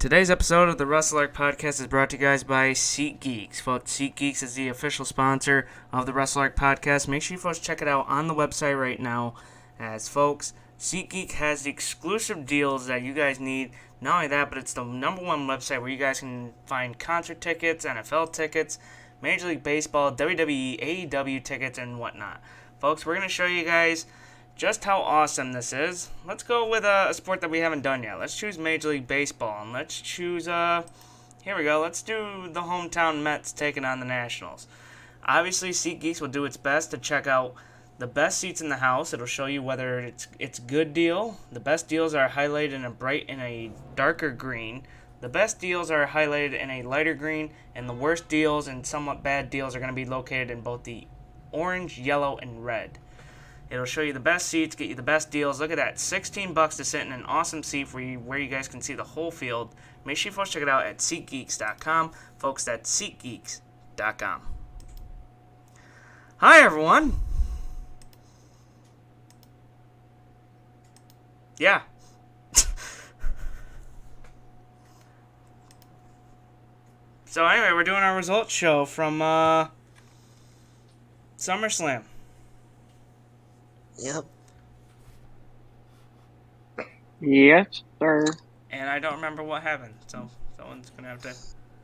Today's episode of the Wrestle Arc Podcast is brought to you guys by SeatGeeks. Folks, SeatGeeks is the official sponsor of the Wrestle Arc Podcast. Make sure you folks check it out on the website right now. As folks, SeatGeek has the exclusive deals that you guys need. Not only that, but it's the number one website where you guys can find concert tickets, NFL tickets, Major League Baseball, WWE, AEW tickets, and whatnot. Folks, we're going to show you guys just how awesome this is. Let's go with a sport that we haven't done yet. Let's choose Major League Baseball, and let's choose, here we go. Let's do the hometown Mets taking on the Nationals. Obviously, SeatGeeks will do its best to check out the best seats in the house. It'll show you whether it's good deal. The best deals are highlighted in a darker green. The best deals are highlighted in a lighter green, and the worst deals and somewhat bad deals are going to be located in both the orange, yellow, and red. It'll show you the best seats, get you the best deals. Look at that, $16 to sit in an awesome seat where you guys can see the whole field. Make sure you folks check it out at SeatGeeks.com. Folks, that's SeatGeeks.com. Hi, everyone. Yeah. So anyway, we're doing our results show from SummerSlam. Yep. Yes, sir. And I don't remember what happened, so someone's going to have to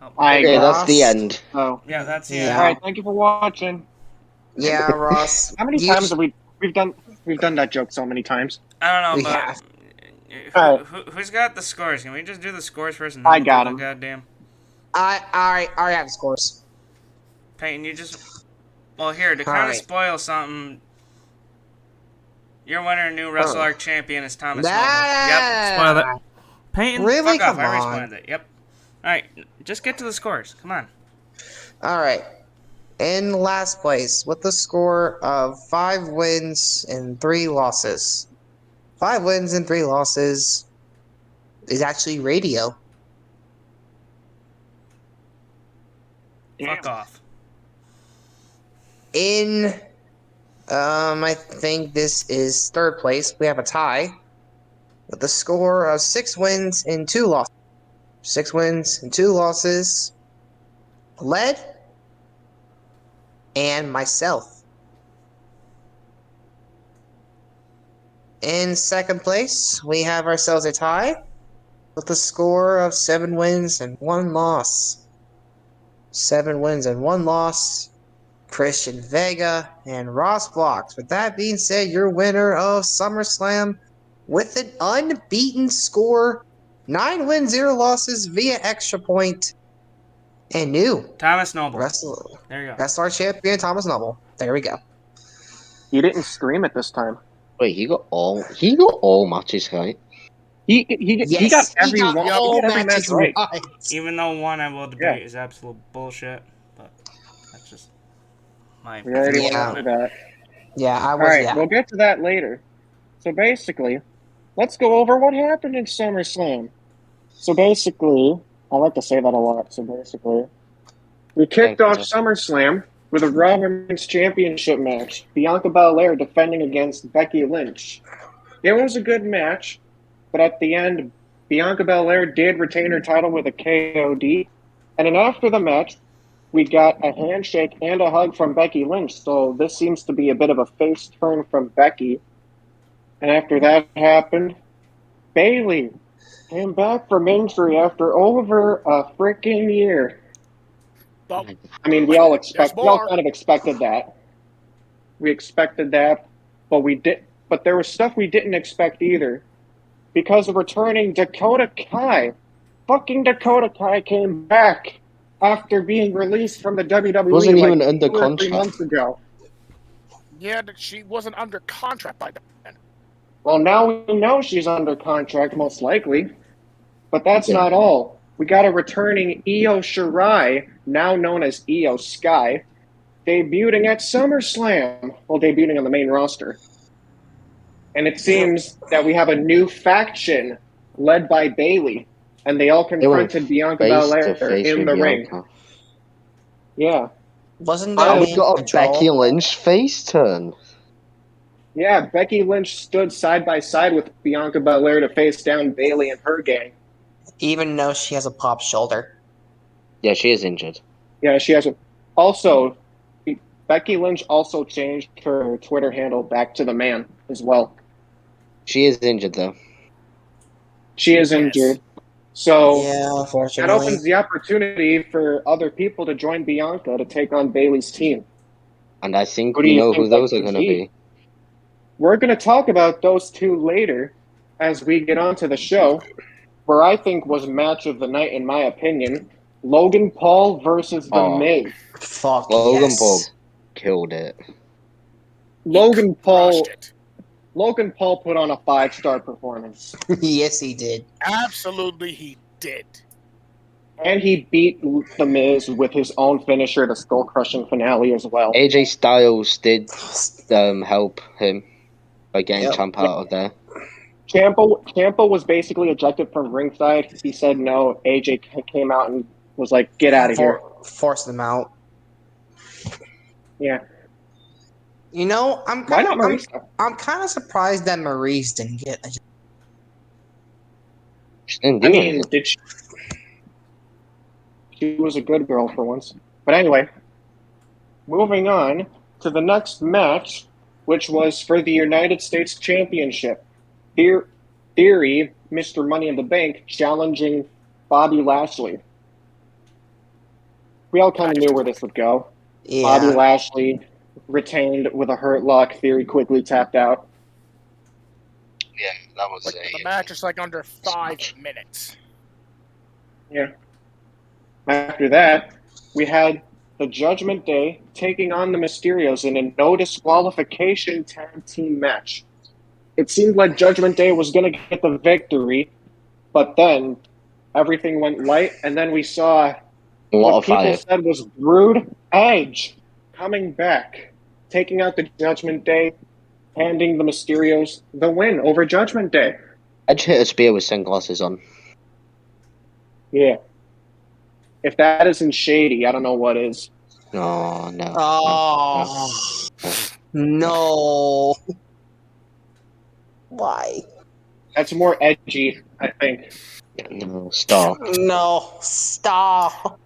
help me. Okay, Ross. that's the end. Oh. Yeah, that's the Yeah. end. All right, thank you for watching. Yeah, Ross. How many times have we've done that joke so many times? I don't We know, have. but who's got the scores? Can we just do the scores first? And then I we'll got do the 'em. Goddamn. I already have the scores. Peyton, you just... Well, here, to kind of Alright. spoil something, your winner, new Wrestle Arc champion is Thomas Noble. Nah. Yep, spoil it. Peyton, Really? fuck off. Come I already on. spoiled it. Yep. Alright, just get to the scores. Come on. Alright. In last place, with the score of 5 wins and 3 losses. 5 wins and 3 losses is actually Radio. Fuck off. In, I think this is 3rd place. We have a tie with the score of 6 wins and 2 losses. 6 wins and 2 losses. Led and myself. In 2nd place, we have ourselves a tie with a score of 7 wins and 1 loss. 7 wins and 1 loss. Christian Vega and Ross Blocks. With that being said, your winner of SummerSlam with an unbeaten score, 9 wins, 0 losses via extra point, and new Thomas Noble. Wrestle There you go. Arc champion Thomas Noble. There we go. You didn't stream it this time. Wait, he got all matches right. He Yes, got every got one. all He got every match matches right. right. Even though one I will debate is absolute bullshit, but that's just my We already Yeah. went over that. Yeah, I All was. right, Yeah. we'll get to that later. So basically, let's go over what happened in SummerSlam. So basically, I like to say that a lot. So basically, we kicked off SummerSlam with a Raw Women's Championship match. Bianca Belair defending against Becky Lynch. It was a good match, but at the end, Bianca Belair did retain her title with a KOD. And then after the match, we got a handshake and a hug from Becky Lynch. So this seems to be a bit of a face turn from Becky. And after that happened, Bayley came back from injury after over a freaking year. But I mean, we all There's more. kind of expected that. We expected that, but there was stuff we didn't expect either. Because of returning Dakota Kai. Fucking Dakota Kai came back after being released from the WWE Wasn't even like under 2 or 3 contract. months ago. yeah, she wasn't under contract by then. Well, now we know she's under contract, most likely. But that's Yeah. not all. We got a returning Io Shirai, now known as Io Sky, debuting at SummerSlam. Well, debuting on the main roster. And it seems that we have a new faction led by Bayley. And they all confronted Bianca Belair in the ring. Yeah. Wasn't Oh, there We got a Becky Lynch face turn. Yeah, Becky Lynch stood side by side with Bianca Belair to face down Bayley and her gang. Even though she has a popped shoulder. Yeah, she is injured. Yeah, she has a. Also, Becky Lynch also changed her Twitter handle back to the man as well. She is injured though. She is Yes. injured. So Yeah, that unfortunately. opens the opportunity for other people to join Bianca to take on Bayley's team. And I think Who do we you know think who those that are could going to be. We're going to talk about those two later as we get onto the show, where I think was match of the night, in my opinion. Logan Paul versus The Miz. Fuck Logan yes. Paul killed it. Logan Crushed it. Paul put on a 5-star performance. Yes, he did. Absolutely, he did. And he beat The Miz with his own finisher, the skull-crushing finale as well. AJ Styles did help him by getting Yep. Ciampa out of there. Ciampa was basically ejected from ringside. He said no. AJ came out and was like, get out of here. Force them out. Yeah. You know, I'm Why kind not of Maurice? I'm kind of surprised that Maurice didn't get a She didn't I do mean, anything. did she? She was a good girl for once. But anyway, moving on to the next match, which was for the United States Championship. Theory, Mr. Money in the Bank, challenging Bobby Lashley. We all kind of knew where this would go. Yeah. Bobby Lashley retained with a hurt lock. Theory quickly tapped out. Yeah, that was The match is like under 5 minutes. Yeah. After that, we had the Judgment Day taking on the Mysterios in a no disqualification tag team match. It seemed like Judgment Day was going to get the victory, but then everything went light, and then we saw what people said was Brood Edge coming back, taking out the Judgment Day, handing the Mysterios the win over Judgment Day. Edge hit a spear with sunglasses on. Yeah. If that isn't shady, I don't know what is. No. Oh. No. Why? That's more edgy, I think. No, stop. No. Stop.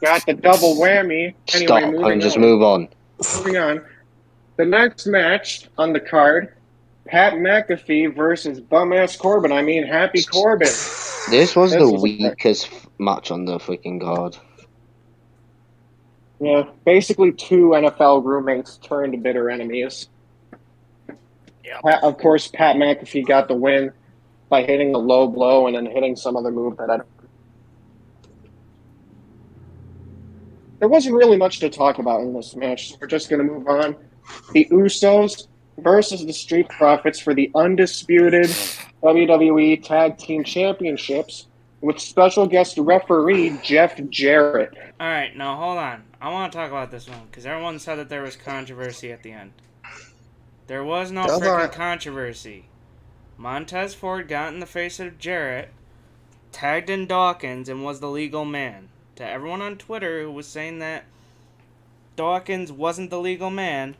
Got the double whammy. Anyway, Stop moving and just on. move on. Moving on. The next match on the card, Pat McAfee versus Bum-Ass Corbin. I mean, Happy Corbin. This was the weakest match on the freaking card. Yeah, basically two NFL roommates turned bitter enemies. Yep. Of course, Pat McAfee got the win by hitting a low blow and then hitting some other move that I don't. There wasn't really much to talk about in this match, so we're just going to move on. The Usos versus the Street Profits for the Undisputed WWE Tag Team Championships with special guest referee Jeff Jarrett. All right, now hold on. I want to talk about this one because everyone said that there was controversy at the end. There was no freaking controversy. Montez Ford got in the face of Jarrett, tagged in Dawkins, and was the legal man. To everyone on Twitter who was saying that Dawkins wasn't the legal man,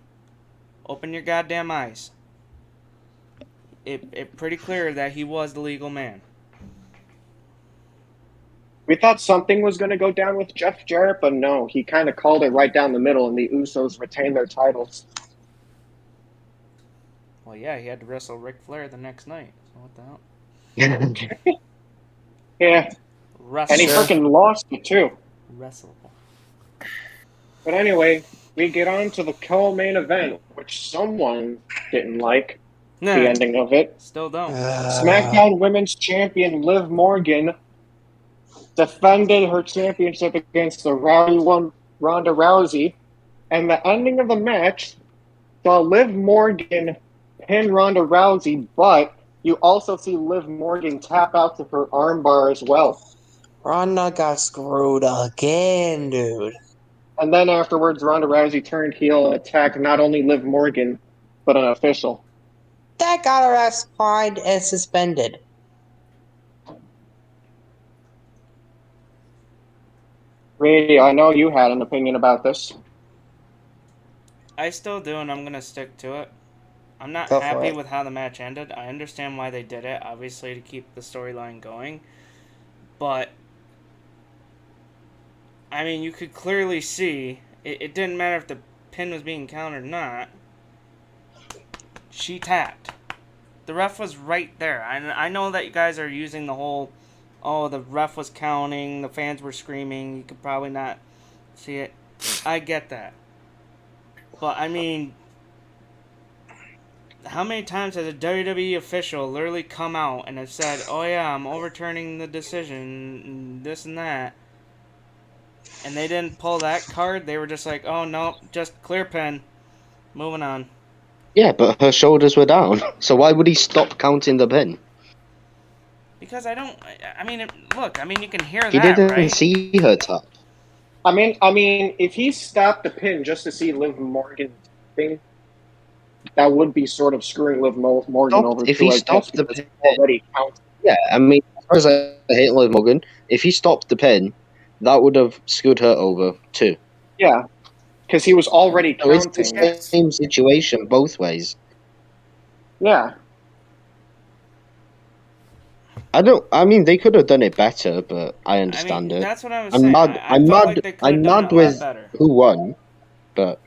open your goddamn eyes. It pretty clear that he was the legal man. We thought something was going to go down with Jeff Jarrett, but no, he kind of called it right down the middle, and the Usos retained their titles. Well, yeah, he had to wrestle Ric Flair the next night. So what the hell? Yeah, Wrestle. and he freaking lost it too. Wrestle. But anyway, we get on to the co-main event, which someone didn't like the ending of it. Still don't. SmackDown Women's Champion Liv Morgan defended her championship against the rowdy one Ronda Rousey, and the ending of the match saw Liv Morgan pin Ronda Rousey, but you also see Liv Morgan tap out to her armbar as well. Ronda got screwed again, dude. And then afterwards, Ronda Rousey turned heel and attacked not only Liv Morgan, but an official. That got her ass fined and suspended. Brady, I know you had an opinion about this. I still do, and I'm going to stick to it. I'm not Go for happy it. with how the match ended. I understand why they did it, obviously to keep the storyline going. but I mean, you could clearly see it didn't matter if the pin was being counted or not. She tapped. The ref was right there. I know that you guys are using the whole, oh, the ref was counting, the fans were screaming, you could probably not see it. I get that. But, I mean, how many times has a WWE official literally come out and have said, oh yeah, I'm overturning the decision, and this and that, and they didn't pull that card? They were just like, oh no, just clear pin, moving on. Yeah, but her shoulders were down. So why would he stop counting the pin? Because I mean, look, I mean, you can hear He that, didn't right? see her tap. I mean, if he stopped the pin just to see Liv Morgan thing, that would be sort of screwing Liv Morgan over. If he stopped the pin, pin, already counted. yeah, I mean, as far as I hate Liv Morgan, if he stopped the pin, that would have screwed her over too. Yeah, because he was already So it's counting. the same situation both ways. Yeah. I mean, they could have done it better, but I understand it. That's what I was I'm saying. mad. I I'm felt mad. like they could I'm have done mad it a lot with better. who won, but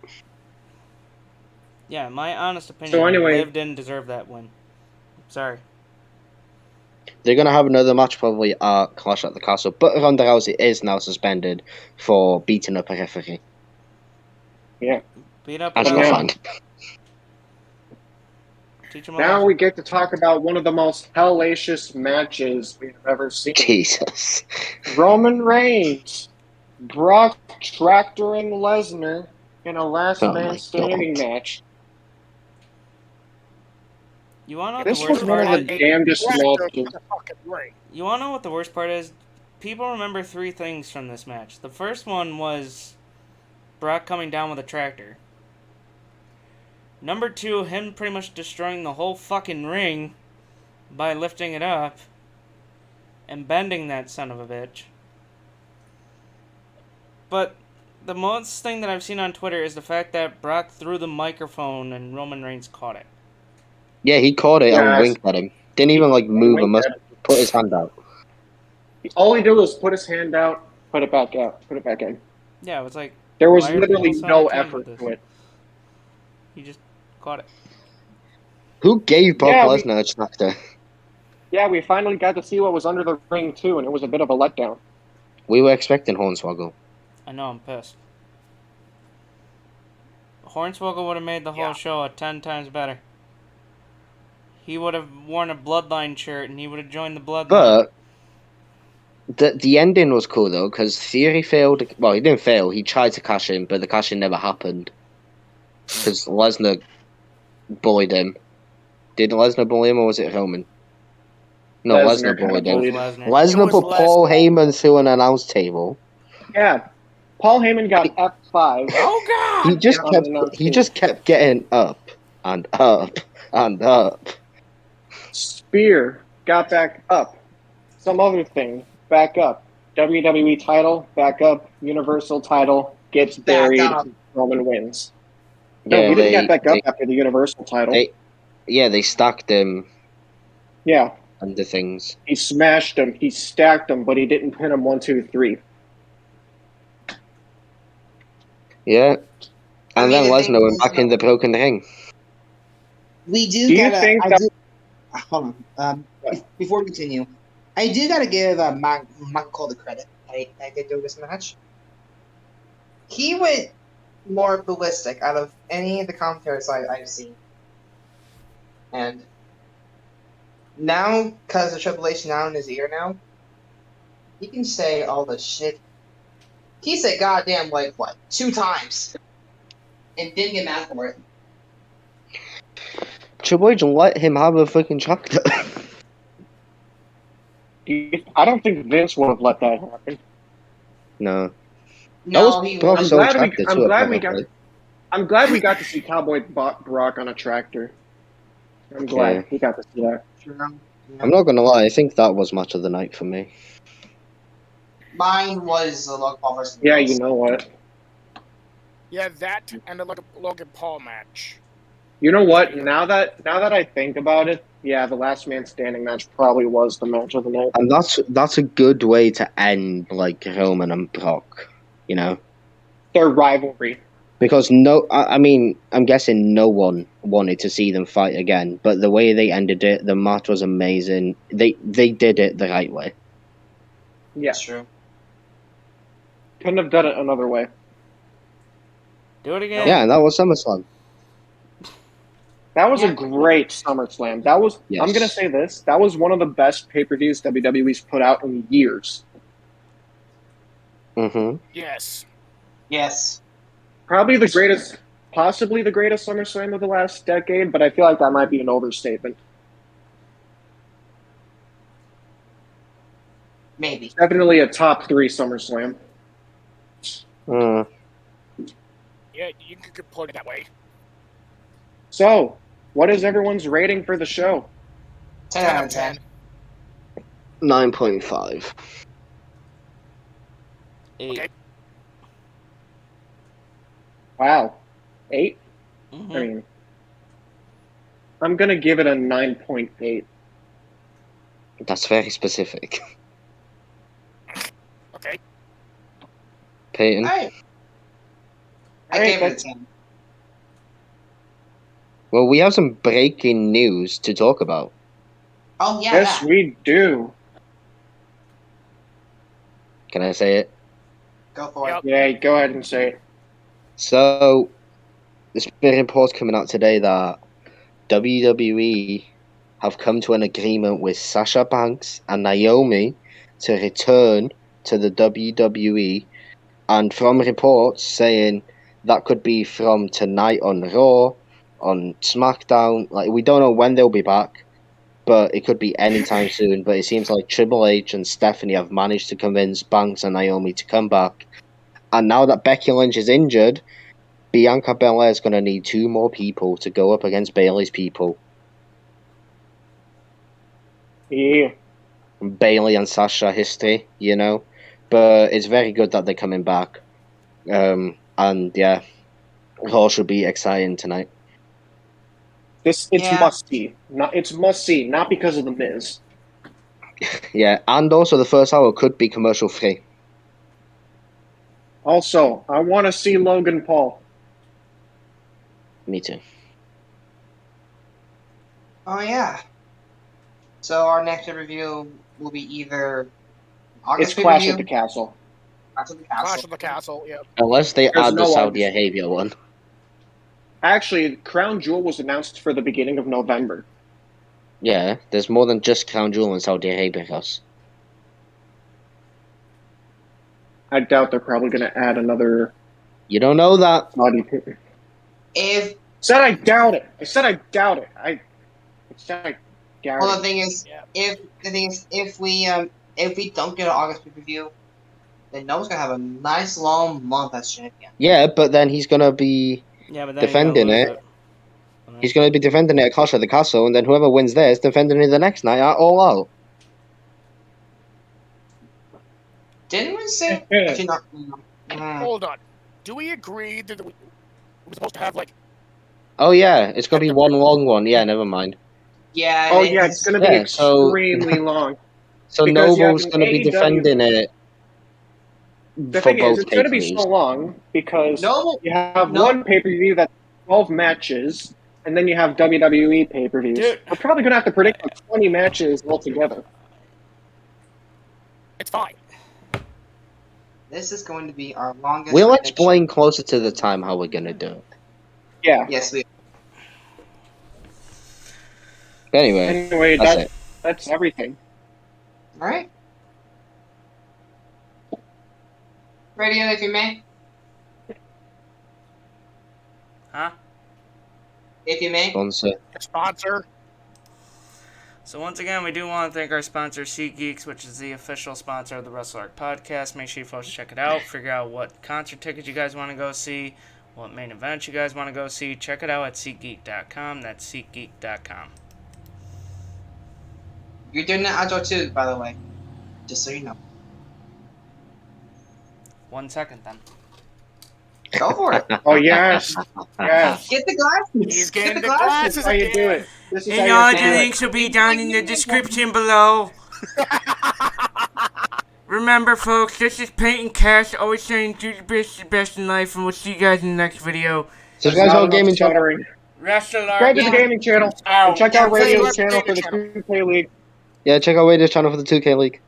Yeah, my honest opinion, So anyway- Liv didn't deserve that win. Sorry. they're gonna have another match probably at Clash at the Castle. But Ronda Rousey is now suspended for beating up a referee. Beat up That's a Yeah. not ref. fun. Teach him a Now lesson. we get to talk about one of the most hellacious matches we have ever seen. Jesus. Roman Reigns, Brock tractoring Lesnar in a last Oh man my standing God. match. You wanna know what This the was worst one part of the is? damnedest Tractor matches. the fucking ring. You wanna know what the worst part is? People remember three things from this match. The first one was Brock coming down with a tractor. Number two, him pretty much destroying the whole fucking ring by lifting it up and bending that son of a bitch. But the most thing that I've seen on Twitter is the fact that Brock threw the microphone and Roman Reigns caught it. Yeah, he caught it and Yes. winked at him. Didn't even like move a winked muscle. at him. Put his hand out. All he did was put his hand out, put it back out, put it back in. Yeah, it was like, There was why are literally people so no entertained effort with to this? it. He just caught it. Who gave Brock Yeah, Lesnar a tractor? Yeah, we finally got to see what was under the ring too, and it was a bit of a letdown. We were expecting Hornswoggle. I know, I'm pissed. Hornswoggle would have made the whole Yeah. show 10 times better. He would have worn a Bloodline shirt and he would have joined the Bloodline. But the ending was cool though, because Theory failed. Well, he didn't fail. He tried to cash in, but the cash in never happened. Because Lesnar bullied him. Did Lesnar bully him or was it Roman? No, Lesnar bullied him. bullied Lesnar. Lesnar It put was Paul Lesnar. Heyman through an announce table. Yeah, Paul Heyman got F5. Oh God! He just on kept an announce he just kept getting up and up and up. Spear got back up. Some other thing, back up. WWE title, back up. Universal title gets Back buried. up. Roman wins. No, Yeah, he didn't get back they, up after the Universal title. they stacked him Yeah, under things. he smashed him, he stacked him, but he didn't pin him 1, 2, 3. Yeah. I And mean, then the thing Lesnar went is, back in the broken ring. We do, Do you gotta. think I that- do, hold on. Before we continue, I do gotta give Michael Cole the credit. I did do this match. He went more ballistic out of any of the commentaries I've seen. And now, because of Triple H now in his ear now, he can say all the shit. He said goddamn like, what, 2 times. And didn't get mad for it. Triple H let him have a freaking tractor. I don't think Vince would have let that happen. No. No, that he was Brock's was. I'm own glad we- tractor I'm too, glad we apparently. I'm glad we got to see Cowboy Brock on a tractor. I'm glad we got to see that. I'm not gonna lie, I think that was match of the night for me. Mine was the Logan Paul versus Yeah, you know what? Yeah, that and the Logan Paul match. You know what? Now that I think about it, yeah, the last man standing match probably was the match of the night. And that's a good way to end like Roman and Brock, you know? Their rivalry. Because I mean, I'm guessing no one wanted to see them fight again, but the way they ended it, the match was amazing. They did it the right way. Yeah, That's true. couldn't have done it another way. Do it again. Yeah, and that was SummerSlam. That was Yeah. a great SummerSlam. That was. Yes. I'm gonna say this. That was one of the best pay-per-views WWE's put out in years. Mm-hmm. Yes. Yes. Probably the greatest, possibly the greatest SummerSlam of the last decade, but I feel like that might be an overstatement. Maybe. Definitely a top 3 SummerSlam. Mm. Yeah, you could put it that way. So, what is everyone's rating for the show? 10 out of 10. 9.5. 8. Okay. Wow, 8. Mhm. I mean, I'm gonna give it a 9.8. That's very specific. Okay. Peyton? I Alright, gave it a that's- 10. Well, we have some breaking news to talk about. Oh, yeah. Yes, that. we do. Can I say it? Go for Yep. it. Yeah, go ahead and say it. So, there's been reports coming out today that WWE have come to an agreement with Sasha Banks and Naomi to return to the WWE, and from reports saying that could be from tonight on Raw, on SmackDown. Like, we don't know when they'll be back, but it could be anytime soon. But it seems like Triple H and Stephanie have managed to convince Banks and Naomi to come back. And now that Becky Lynch is injured, Bianca Belair is going to need 2 more people to go up against Bayley's people. Yeah. Bayley and Sasha history, you know. But it's very good that they're coming back. And yeah, Raw should be exciting tonight. It's Yeah. must see. It's must see, not because of the Miz. Yeah, and also the first hour could be commercial free. Also, I want to see Logan Paul. Me too. Oh, yeah. So our next review will be either August It's Clash pay-per-view, at the Castle. Clash of the Clash Castle. of the Castle. Yep. Unless they There's add the no Saudi August. Arabia one. Actually, Crown Jewel was announced for the beginning of November. Yeah, there's more than just Crown Jewel and Saudi Arabia, Ross. I doubt they're probably going to add another You don't know that. Saudi pay. If Said I doubt it. I said I doubt it. I said I doubt well, the it. thing is, Yeah. if we don't get an August pay-per-view, then Noah's gonna have a nice long month as champion. Yeah, but then he's gonna be Yeah, but then defending you're gonna it. lose He's gonna be defending it at Clash of the Castle, and then whoever wins this, defending it the next night at All Out. Didn't we say? Yeah. Actually, not. Hold on. Do we agree that we're supposed to have like? Oh yeah, it's gonna be one long one. Yeah, never mind. Yeah. Oh, it yeah, is. it's going to be Yeah, so- extremely long. So Because you have Noble's an gonna be AEW defending it The for thing is, both it's going to be pay-per-views. so long because No. you have No. one pay-per-view that's 12 matches, and then you have WWE pay-per-views. Dude. We're probably going to have to predict like 20 matches altogether. It's fine. This is going to be our longest. We'll prediction. explain closer to the time how we're gonna do it. Yeah. Yes, we. Anyway, Anyway, that's that's everything. All right. Radio, if you may. Huh? If you may. sponsor. Sponsor. So once again, we do want to thank our sponsor, SeatGeeks, which is the official sponsor of the Wrestle Arc Podcast. Make sure you folks check it out. Figure out what concert tickets you guys want to go see, what main events you guys want to go see. Check it out at SeatGeek.com. That's SeatGeek.com. You're doing that outro too, by the way. Just so you know. 1 second then. Go for it. Oh, yes. Yes. Get the glasses. He's Get getting the the glasses. This is how you do it. This is how And you all have the to do it. links will be down in the description below. Remember, folks, this is Peyton Cash, always saying do the best in life, and we'll see you guys in the next video. So you guys Not all enough gaming channel. stuttering. Wrestle Subscribe Arc. to the gaming channel. Ow. And check out Yeah, Radio's subscribe channel to for the the gaming 2K League. Yeah, check out Radio's channel for the 2K League.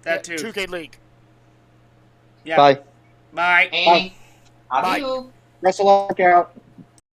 That too. 2K League. Yeah. Bye. Bye. Annie, Bye. adieu. Wrestle Arc out.